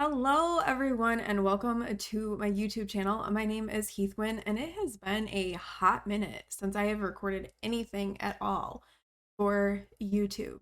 Hello, everyone, and welcome to my YouTube channel. My name is Heathwyn, and it has been a hot minute since I have recorded anything at all for YouTube.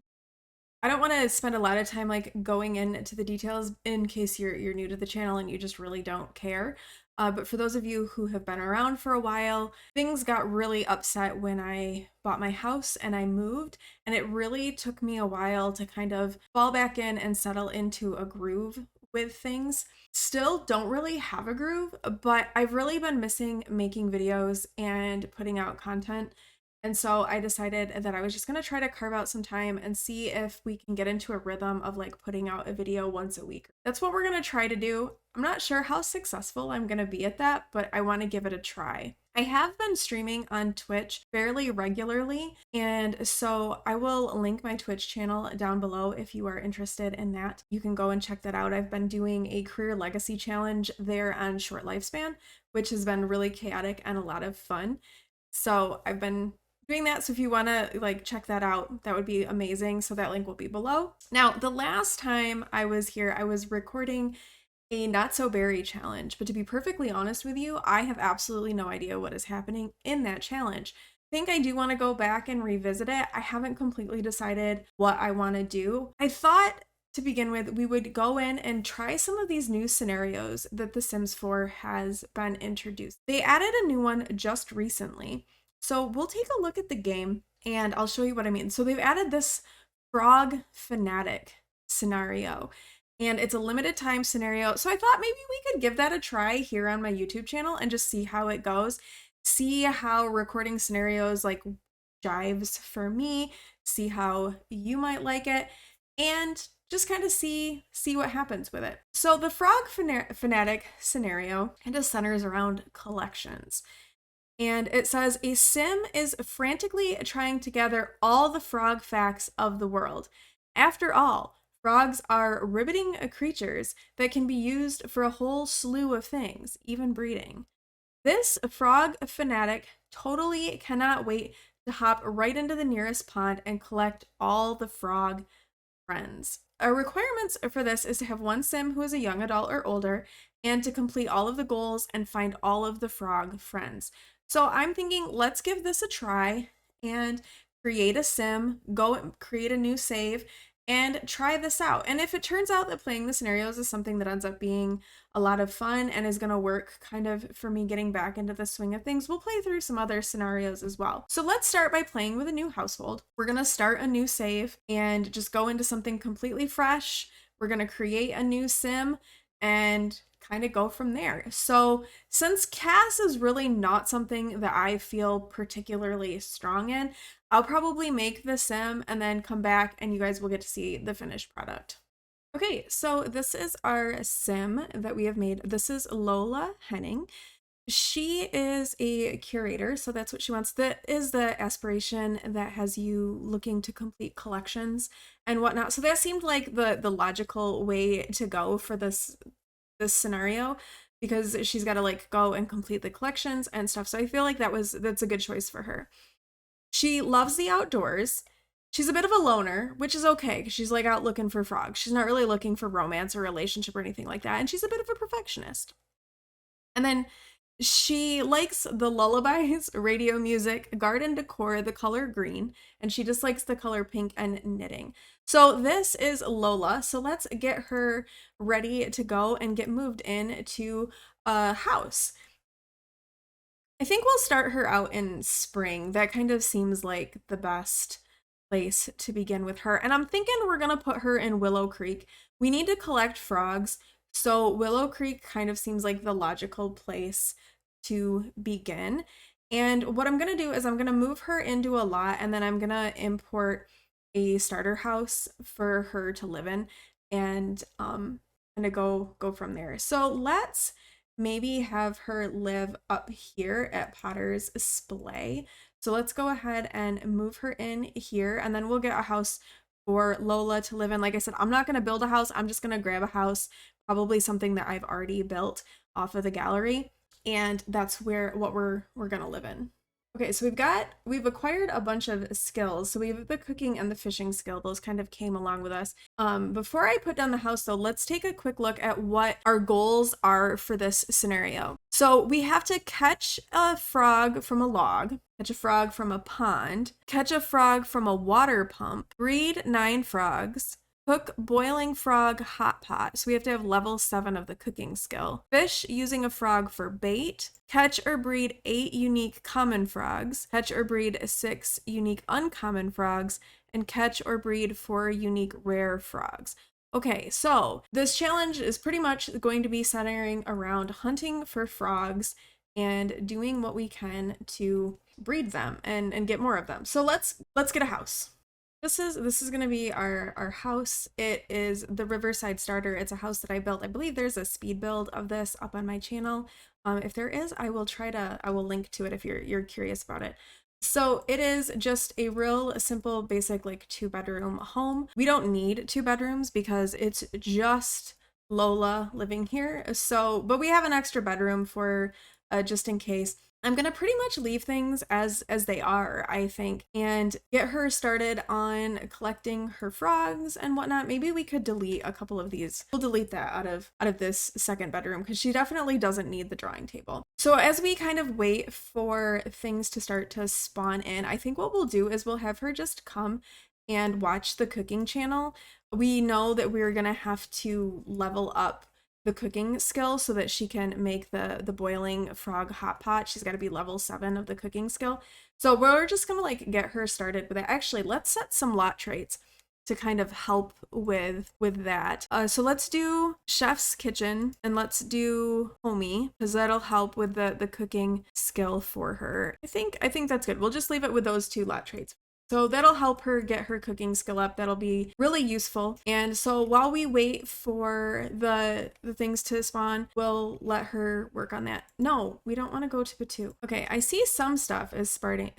I don't want to spend a lot of time going into the details in case you're new to the channel and you just really don't care. But for those of you who have been around for a while, things got really upset when I bought my house and I moved, and it really took me a while to kind of fall back in and settle into a groove with things. Still don't really have a groove, but I've really been missing making videos and putting out content. And so I decided that I was just going to try to carve out some time and see if we can get into a rhythm of putting out a video once a week. That's what we're going to try to do. I'm not sure how successful I'm going to be at that, but I want to give it a try. I have been streaming on Twitch fairly regularly, and so I will link my Twitch channel down below if you are interested in that. You can go and check that out. I've been doing a career legacy challenge there on Short Lifespan, which has been really chaotic and a lot of fun. So I've been doing that. So if you want to check that out, that would be amazing. So that link will be below. Now, the last time I was here, I was recording a not so berry challenge, but to be perfectly honest with you, I have absolutely no idea what is happening in that challenge. I think I do want to go back and revisit it. I haven't completely decided what I want to do. I thought to begin with, we would go in and try some of these new scenarios that The Sims 4 has been introduced. They added a new one just recently. So we'll take a look at the game and I'll show you what I mean. So they've added this frog fanatic scenario, and it's a limited time scenario. So I thought maybe we could give that a try here on my YouTube channel and just see how it goes. See how recording scenarios jives for me, see how you might like it, and just kind of see what happens with it. So the frog fanatic scenario kind of centers around collections. And it says a sim is frantically trying to gather all the frog facts of the world. After all, frogs are riveting creatures that can be used for a whole slew of things, even breeding. This frog fanatic totally cannot wait to hop right into the nearest pond and collect all the frog friends. Our requirements for this is to have one sim who is a young adult or older and to complete all of the goals and find all of the frog friends. So I'm thinking let's give this a try and create a sim, go and create a new save and try this out. And if it turns out that playing the scenarios is something that ends up being a lot of fun and is going to work kind of for me getting back into the swing of things, we'll play through some other scenarios as well. So let's start by playing with a new household. We're going to start a new save and just go into something completely fresh. We're going to create a new sim and kind of go from there. So since CAS is really not something that I feel particularly strong in, I'll probably make the sim and then come back and you guys will get to see the finished product. Okay, so this is our sim that we have made. This is Lola Henning. She is a curator, so that's what she wants. That is the aspiration that has you looking to complete collections and whatnot. So that seemed like the logical way to go for this scenario, because she's got to go and complete the collections and stuff. So I feel like that's a good choice for her. She loves the outdoors. She's a bit of a loner, which is okay because she's out looking for frogs. She's not really looking for romance or relationship or anything like that. And she's a bit of a perfectionist. And then she likes the lullabies, radio music, garden decor, the color green, and she dislikes the color pink and knitting. So this is Lola. So let's get her ready to go and get moved into a house. I think we'll start her out in spring. That kind of seems like the best place to begin with her. And I'm thinking we're going to put her in Willow Creek. We need to collect frogs. So Willow Creek kind of seems like the logical place to begin. And what I'm going to do is I'm going to move her into a lot and then I'm going to import a starter house for her to live in and kind of go from there. So let's maybe have her live up here at Potter's Splay. So let's go ahead and move her in here and then we'll get a house for Lola to live in. Like I said, I'm not going to build a house. I'm just going to grab a house, probably something that I've already built off of the gallery. And that's what we're going to live in. Okay, so we've acquired a bunch of skills. So we have the cooking and the fishing skill. Those kind of came along with us. Before I put down the house though, let's take a quick look at what our goals are for this scenario. So we have to catch a frog from a log, catch a frog from a pond, catch a frog from a water pump, breed 9 frogs, cook boiling frog hot pot. So we have to have level 7 of the cooking skill. Fish using a frog for bait. Catch or breed 8 unique common frogs. Catch or breed 6 unique uncommon frogs. And catch or breed 4 unique rare frogs. Okay, so this challenge is pretty much going to be centering around hunting for frogs and doing what we can to breed them and get more of them. So let's get a house. This is going to be our house. It is the Riverside Starter. It's a house that I built. I believe there's a speed build of this up on my channel. If there is, I will link to it if you're curious about it. So it is just a real simple, basic, like 2-bedroom home. We don't need 2 bedrooms because it's just Lola living here. So, but we have an extra bedroom for just in case. I'm gonna pretty much leave things as they are, I think, and get her started on collecting her frogs and whatnot. Maybe we could delete a couple of these. We'll delete that out of this second bedroom because she definitely doesn't need the drawing table. So as we kind of wait for things to start to spawn in, I think what we'll do is we'll have her just come and watch the cooking channel. We know that we're gonna have to level up the cooking skill so that she can make the boiling frog hot pot. She's got to be level 7 of the cooking skill. So we're just gonna like get her started with it. Actually, let's set some lot traits to kind of help with that. So let's do chef's kitchen and let's do homey because that'll help with the cooking skill for her. I think that's good. We'll just leave it with those 2 lot traits. So that'll help her get her cooking skill up. That'll be really useful. And so while we wait for the things to spawn, we'll let her work on that. No, we don't want to go to the 2. Okay, I see some stuff is starting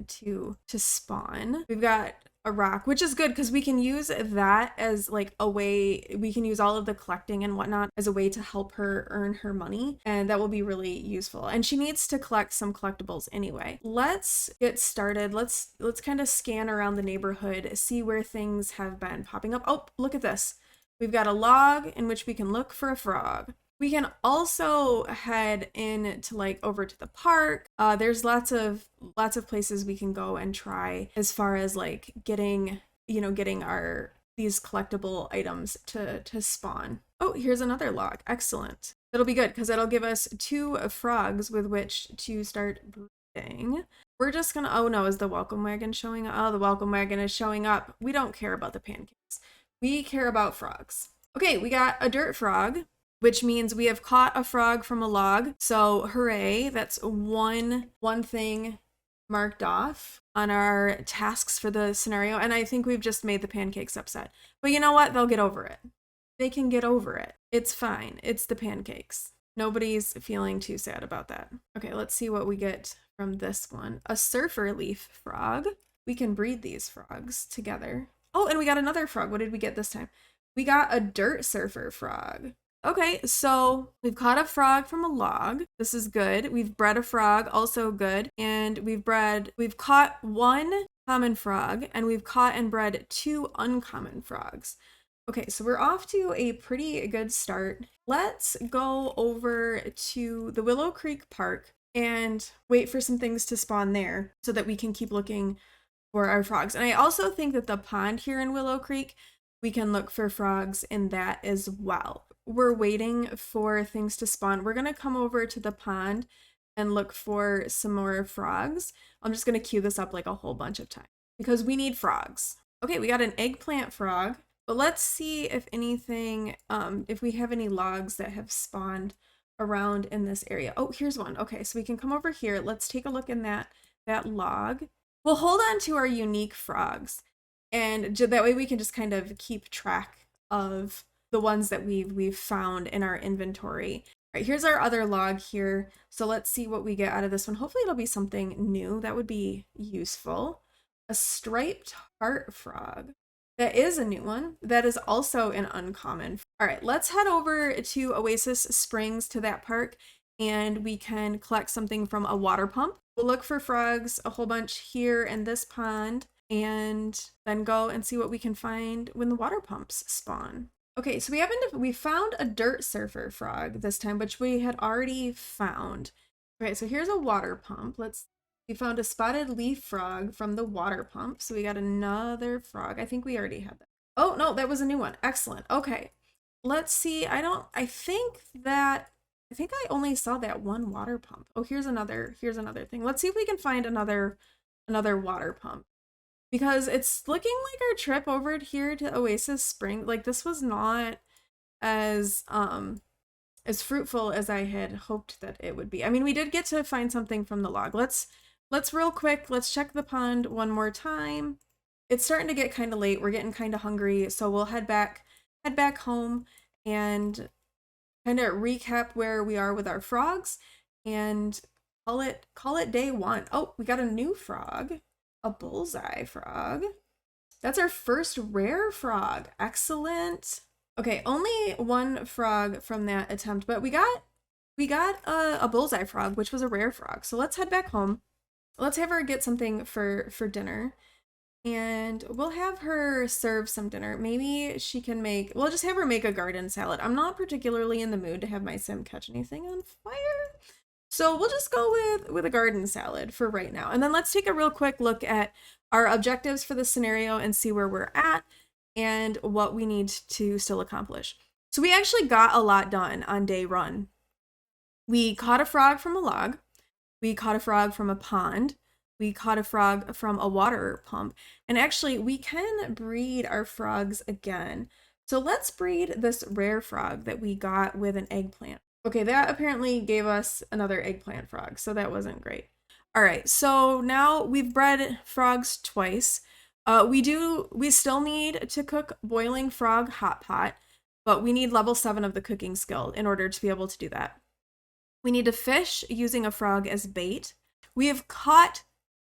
to spawn. We've got a rock, which is good because we can use that as like a way, we can use all of the collecting and whatnot as a way to help her earn her money, and that will be really useful. And she needs to collect some collectibles anyway. Let's get started. Let's kind of scan around the neighborhood, see where things have been popping up. Oh, look at this. We've got a log in which we can look for a frog. We can also head in to like over to the park. There's lots of places we can go and try as far as like getting our these collectible items to spawn. Oh, here's another log. Excellent. That'll be good because that'll give us 2 frogs with which to start breeding. We're just gonna, oh no, is the welcome wagon showing up? Oh, the welcome wagon is showing up. We don't care about the pancakes. We care about frogs. Okay, we got a dirt frog, which means we have caught a frog from a log. So hooray, that's one thing marked off on our tasks for the scenario. And I think we've just made the pancakes upset. But you know what? They'll get over it. They can get over it. It's fine. It's the pancakes. Nobody's feeling too sad about that. Okay, let's see what we get from this one. A surfer leaf frog. We can breed these frogs together. Oh, and we got another frog. What did we get this time? We got a dirt surfer frog. Okay, so we've caught a frog from a log. This is good. We've bred a frog, also good. And we've caught 1 common frog and we've caught and bred 2 uncommon frogs. Okay, so we're off to a pretty good start. Let's go over to the Willow Creek Park and wait for some things to spawn there so that we can keep looking for our frogs. And I also think that the pond here in Willow Creek, we can look for frogs in that as well. We're waiting for things to spawn. We're gonna come over to the pond and look for some more frogs. I'm just gonna queue this up like a whole bunch of times because we need frogs. Okay, we got an eggplant frog, but let's see if anything, if we have any logs that have spawned around in this area. Oh, here's one. Okay, so we can come over here. Let's take a look in that log. We'll hold on to our unique frogs, and that way we can just kind of keep track of the ones that we've found in our inventory. All right, here's our other log here. So let's see what we get out of this one. Hopefully it'll be something new. That would be useful. A striped heart frog. That is a new one. That is also an uncommon. All right, let's head over to Oasis Springs to that park and we can collect something from a water pump. We'll look for frogs a whole bunch here in this pond and then go and see what we can find when the water pumps spawn. Okay, so we found a dirt surfer frog this time, which we had already found. Okay, so here's a water pump. We found a spotted leaf frog from the water pump. So we got another frog. I think we already had that. Oh, no, that was a new one. Excellent. Okay. Let's see. I think I only saw that one water pump. Oh, here's another thing. Let's see if we can find another water pump. Because it's looking like our trip over here to Oasis Spring, like this was not as fruitful as I had hoped that it would be. I mean, we did get to find something from the log. Let's real quick, let's check the pond one more time. It's starting to get kind of late. We're getting kind of hungry, so we'll head back home and kind of recap where we are with our frogs and call it day one. Oh, we got a new frog, a bullseye frog. That's our first rare frog. Excellent. Okay, only one frog from that attempt, but we got a bullseye frog, which was a rare frog. So let's head back home. Let's have her get something for dinner. And we'll have her serve some dinner. Maybe she can we'll just have her make a garden salad. I'm not particularly in the mood to have my sim catch anything on fire. So we'll just go with a garden salad for right now. And then let's take a real quick look at our objectives for the scenario and see where we're at and what we need to still accomplish. So we actually got a lot done on day one. We caught a frog from a log. We caught a frog from a pond. We caught a frog from a water pump. And actually, we can breed our frogs again. So let's breed this rare frog that we got with an eggplant. Okay, that apparently gave us another eggplant frog, so that wasn't great. All right, so now we've bred frogs twice. We still need to cook boiling frog hot pot, but we need level 7 of the cooking skill in order to be able to do that. We need to fish using a frog as bait. We have caught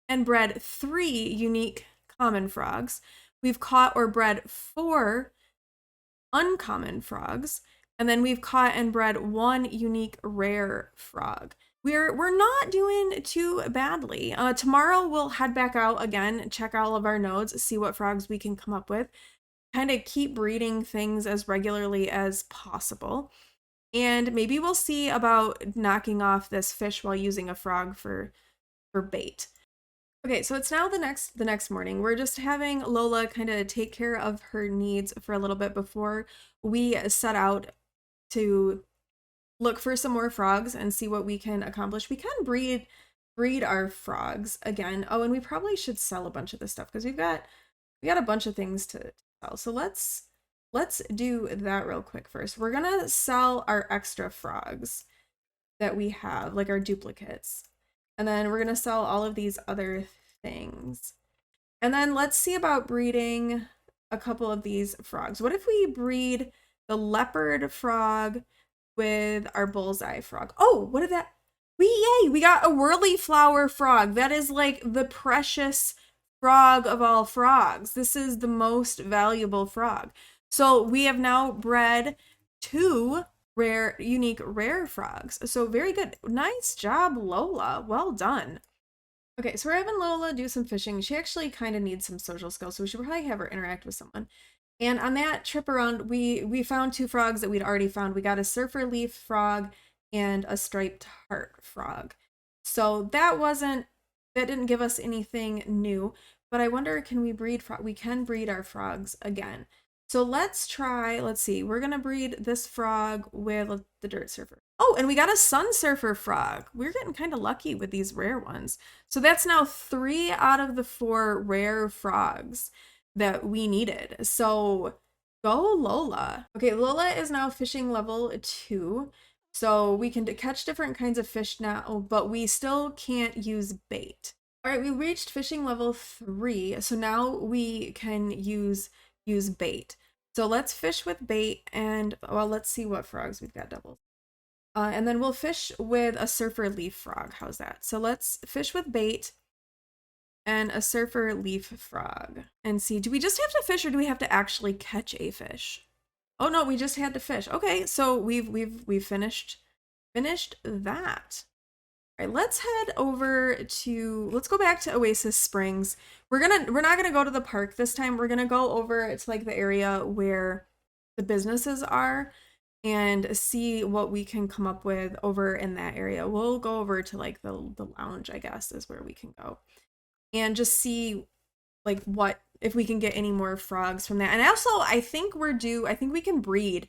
and bred 3 unique common frogs. We've caught or bred 4 uncommon frogs, and then we've caught and bred 1 unique rare frog. We're not doing too badly. Tomorrow we'll head back out again, check all of our nodes, see what frogs we can come up with, kind of keep breeding things as regularly as possible. And maybe we'll see about knocking off this fish while using a frog for bait. Okay, so it's now the next morning. We're just having Lola kind of take care of her needs for a little bit before we set out to look for some more frogs and see what we can accomplish. We can breed our frogs again. Oh, and we probably should sell a bunch of this stuff because we got a bunch of things to sell. So let's do that real quick first. We're gonna sell our extra frogs that we have, like our duplicates. And then we're gonna sell all of these other things. And then let's see about breeding a couple of these frogs. What if we breed the leopard frog with our bullseye frog? Oh, what did that? Yay! We got a whirly flower frog. That is like the precious frog of all frogs. This is the most valuable frog. So we have now bred 2 unique rare frogs. So very good. Nice job, Lola. Well done. Okay, so we're having Lola do some fishing. She actually kind of needs some social skills, so we should probably have her interact with someone. And on that trip around, we found 2 frogs that we'd already found. We got a surfer leaf frog and a striped heart frog. So that didn't give us anything new, but I wonder, can we breed we can breed our frogs again. So let's see, we're gonna breed this frog with the dirt surfer. Oh, and we got a sun surfer frog. We're getting kind of lucky with these rare ones. So that's now 3 out of the 4 rare frogs that we needed. So go Lola. Okay, Lola is now fishing level 2. So we can catch different kinds of fish now, but we still can't use bait. All right, we reached fishing level 3. So now we can use bait. So let's fish with bait and, well, let's see what frogs we've got doubled. And then we'll fish with a surfer leaf frog. How's that? So let's fish with bait and a surfer leaf frog and see, do we just have to fish or do we have to actually catch a fish? Oh no, we just had to fish. Okay, so we've finished finished that. All right, let's head over to, let's go back to Oasis Springs. We're not gonna go to the park this time. We're gonna go over to like the area where the businesses are and see what we can come up with over in that area. We'll go over to like the lounge, I guess, is where we can go. And just see like what if we can get any more frogs from that. And also, I think I think we can breed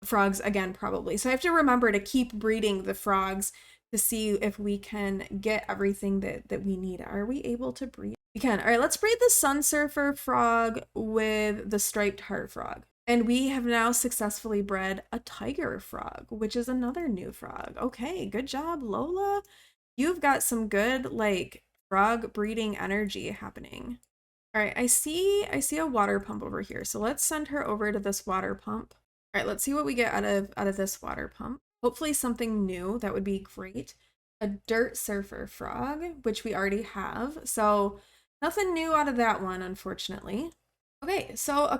frogs again probably. So I have to remember to keep breeding the frogs to see if we can get everything that we need. Are we able to breed? We can. All right, let's breed the sun surfer frog with the striped heart frog. And we have now successfully bred a tiger frog, which is another new frog. Okay, good job, Lola. You've got some good like frog breeding energy happening. All right, I see a water pump over here. So let's send her over to this water pump. All right, let's see what we get out of this water pump. Hopefully something new. That would be great. A dirt surfer frog, which we already have. So nothing new out of that one, unfortunately. Okay, so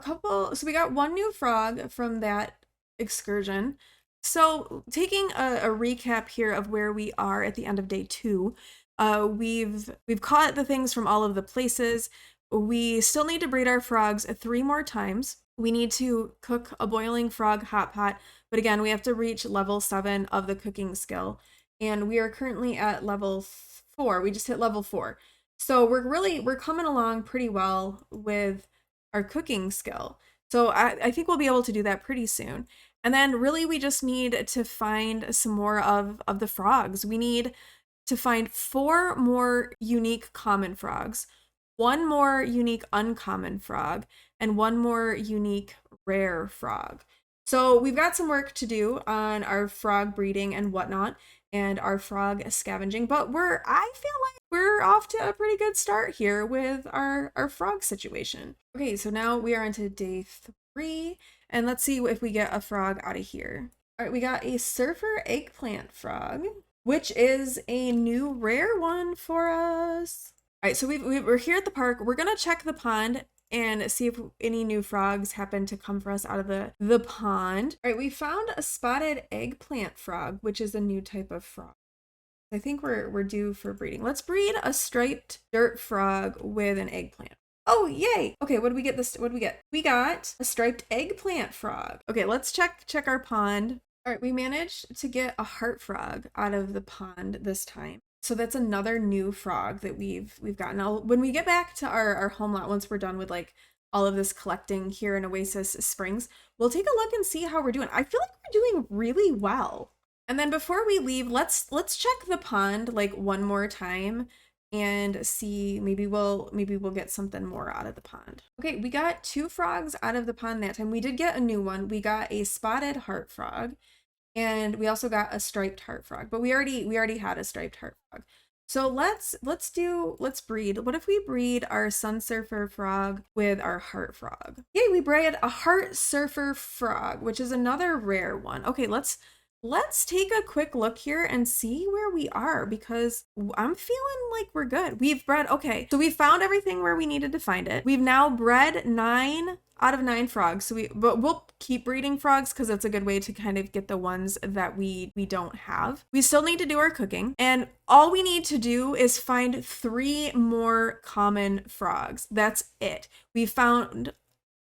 we got one new frog from that excursion. So taking a recap here of where we are at the end of day 2, we've caught the things from all of the places. We still need to breed our frogs 3 more times. We need to cook a boiling frog hot pot, but again, we have to reach level 7 of the cooking skill, and we are currently at level 4. We just hit level 4. So we're coming along pretty well with our cooking skill. So I think we'll be able to do that pretty soon. And then really we just need to find some more of the frogs. We need to find 4 more unique common frogs, 1 more unique uncommon frog, and 1 more unique rare frog. So we've got some work to do on our frog breeding and whatnot, and our frog scavenging, but I feel like we're off to a pretty good start here with our frog situation. Okay, so now we are into day 3, and let's see if we get a frog out of here. All right, we got a surfer eggplant frog, which is a new rare one for us. All right, so we're here at the park. We're gonna check the pond and see if any new frogs happen to come for us out of the pond. All right, we found a spotted eggplant frog, which is a new type of frog. I think we're due for breeding. Let's breed a striped dirt frog with an eggplant. Oh, yay! Okay, what do we get what do we get? We got a striped eggplant frog. Okay, let's check our pond. All right, we managed to get a heart frog out of the pond this time. So that's another new frog that we've gotten. Now, when we get back to our home lot, once we're done with like all of this collecting here in Oasis Springs, we'll take a look and see how we're doing. I feel like we're doing really well. And then before we leave, let's check the pond like one more time and see maybe we'll get something more out of the pond. Okay, we got 2 frogs out of the pond that time. We did get a new one. We got a spotted heart frog. And we also got a striped heart frog, but we already had a striped heart frog. So let's breed. What if we breed our sun surfer frog with our heart frog? Yay, we bred a heart surfer frog, which is another rare one. Okay, let's take a quick look here and see where we are, because I'm feeling like we're good. We've bred, okay, so we found everything where we needed to find it. We've now bred 9 out of 9 frogs. But we'll keep breeding frogs because it's a good way to kind of get the ones that we don't have. We still need to do our cooking, and all we need to do is find 3 more common frogs. That's it. We found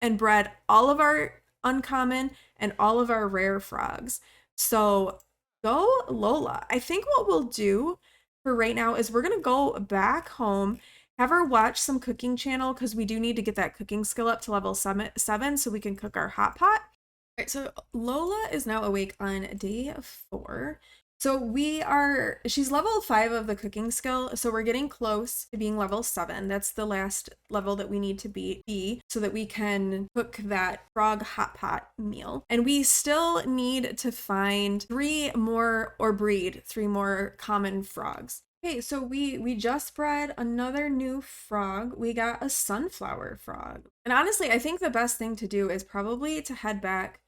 and bred all of our uncommon and all of our rare frogs. So go Lola. I think what we'll do for right now is we're gonna go back home, have her watch some cooking channel, because we do need to get that cooking skill up to level 7 so we can cook our hot pot. All right, so Lola is now awake on day 4. So she's level 5 of the cooking skill, so we're getting close to being level 7. That's the last level that we need to be so that we can cook that frog hot pot meal. And we still need to find 3 more, or breed 3 more common frogs. Okay, so we just bred another new frog. We got a sunflower frog. And honestly, I think the best thing to do is probably to head back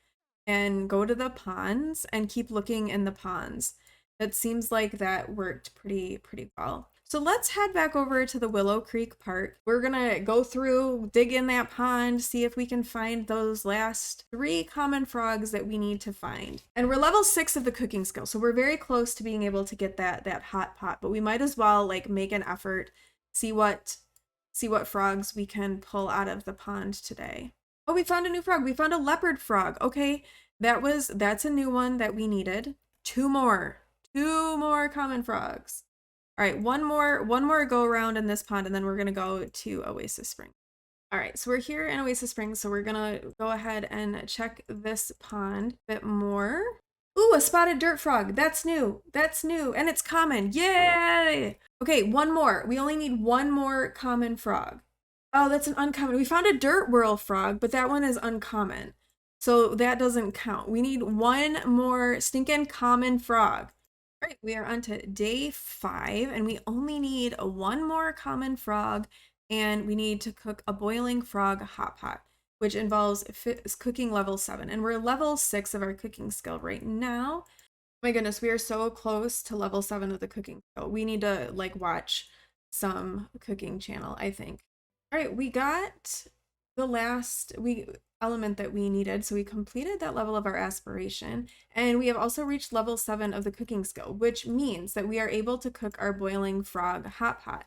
and go to the ponds and keep looking in the ponds. It seems like that worked pretty well. So let's head back over to the Willow Creek Park. We're gonna go through, dig in that pond, see if we can find those last 3 common frogs that we need to find. And we're level 6 of the cooking skill, so we're very close to being able to get that hot pot, but we might as well like make an effort, see what frogs we can pull out of the pond today. Oh, we found a new frog. We found a leopard frog. Okay, that's a new one that we needed. 2 more. 2 more common frogs. All right, one more go around in this pond, and then we're gonna go to Oasis Spring. All right, so we're here in Oasis Springs, so we're gonna go ahead and check this pond a bit more. Ooh, a spotted dirt frog. That's new. That's new, and it's common. Yay! Okay, one more. We only need 1 more common frog. Oh, that's an uncommon. We found a dirt whirl frog, but that one is uncommon, so that doesn't count. We need 1 more stinking common frog. All right, we are on to day 5, and we only need 1 more common frog, and we need to cook a boiling frog hot pot, which involves cooking level 7, and we're level 6 of our cooking skill right now. My goodness, we are so close to level 7 of the cooking skill. We need to like watch some cooking channel, I think. All right, we got the last element that we needed. So we completed that level of our aspiration, and we have also reached level 7 of the cooking skill, which means that we are able to cook our boiling frog hot pot.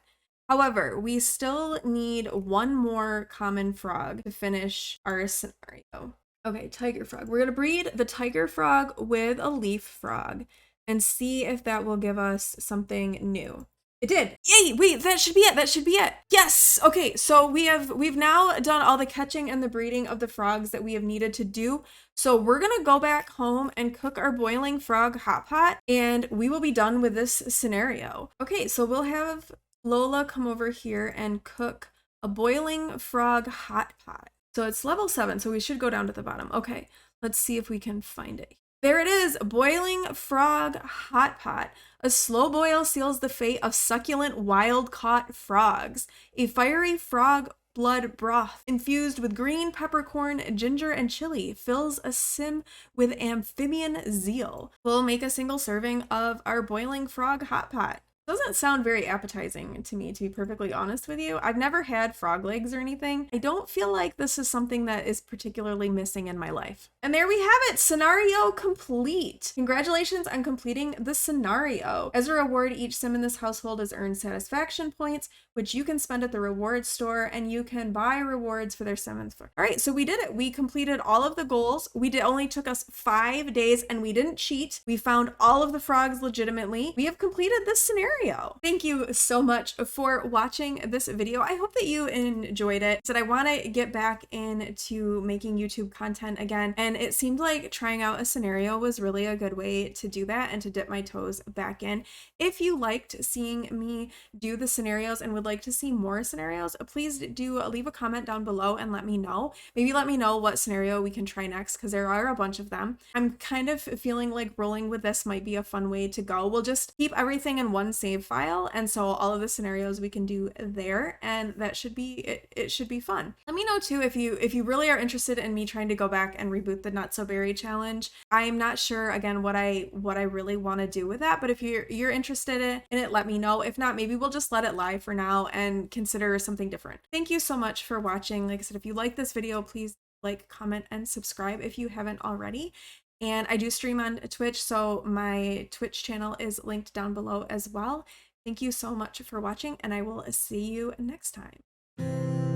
However, we still need 1 more common frog to finish our scenario. Okay, tiger frog. We're gonna breed the tiger frog with a leaf frog and see if that will give us something new. It did. Yay! Wait, that should be it. That should be it. Yes. Okay, so we've now done all the catching and the breeding of the frogs that we have needed to do. So we're gonna go back home and cook our boiling frog hot pot, and we will be done with this scenario. Okay, so we'll have Lola come over here and cook a boiling frog hot pot. So it's level 7, so we should go down to the bottom. Okay, let's see if we can find it. There it is, boiling frog hot pot. A slow boil seals the fate of succulent wild-caught frogs. A fiery frog blood broth infused with green peppercorn, ginger, and chili fills a sim with amphibian zeal. We'll make a single serving of our boiling frog hot pot. Doesn't sound very appetizing to me, to be perfectly honest with you. I've never had frog legs or anything. I don't feel like this is something that is particularly missing in my life. And there we have it, scenario complete. Congratulations on completing the scenario. As a reward, each sim in this household has earned satisfaction points, which you can spend at the rewards store, and you can buy rewards for their 7th floor. All right, so we did it. We completed all of the goals. Only took us 5 days, and we didn't cheat. We found all of the frogs legitimately. We have completed this scenario. Thank you so much for watching this video. I hope that you enjoyed it. I want to get back into making YouTube content again, and it seemed like trying out a scenario was really a good way to do that and to dip my toes back in. If you liked seeing me do the scenarios and would like to see more scenarios, please do leave a comment down below and let me know. Maybe let me know what scenario we can try next, because there are a bunch of them. I'm kind of feeling like rolling with this might be a fun way to go. We'll just keep everything in one save file, and so all of the scenarios we can do there, and that should be it should be fun. Let me know too if you really are interested in me trying to go back and reboot the Not So Berry challenge. I'm not sure again what I really want to do with that, but if you're interested in it, let me know. If not, maybe we'll just let it lie for now and consider something different. Thank you so much for watching. Like I said, if you like this video, please like, comment, and subscribe if you haven't already. And I do stream on Twitch, so my Twitch channel is linked down below as well. Thank you so much for watching, and I will see you next time.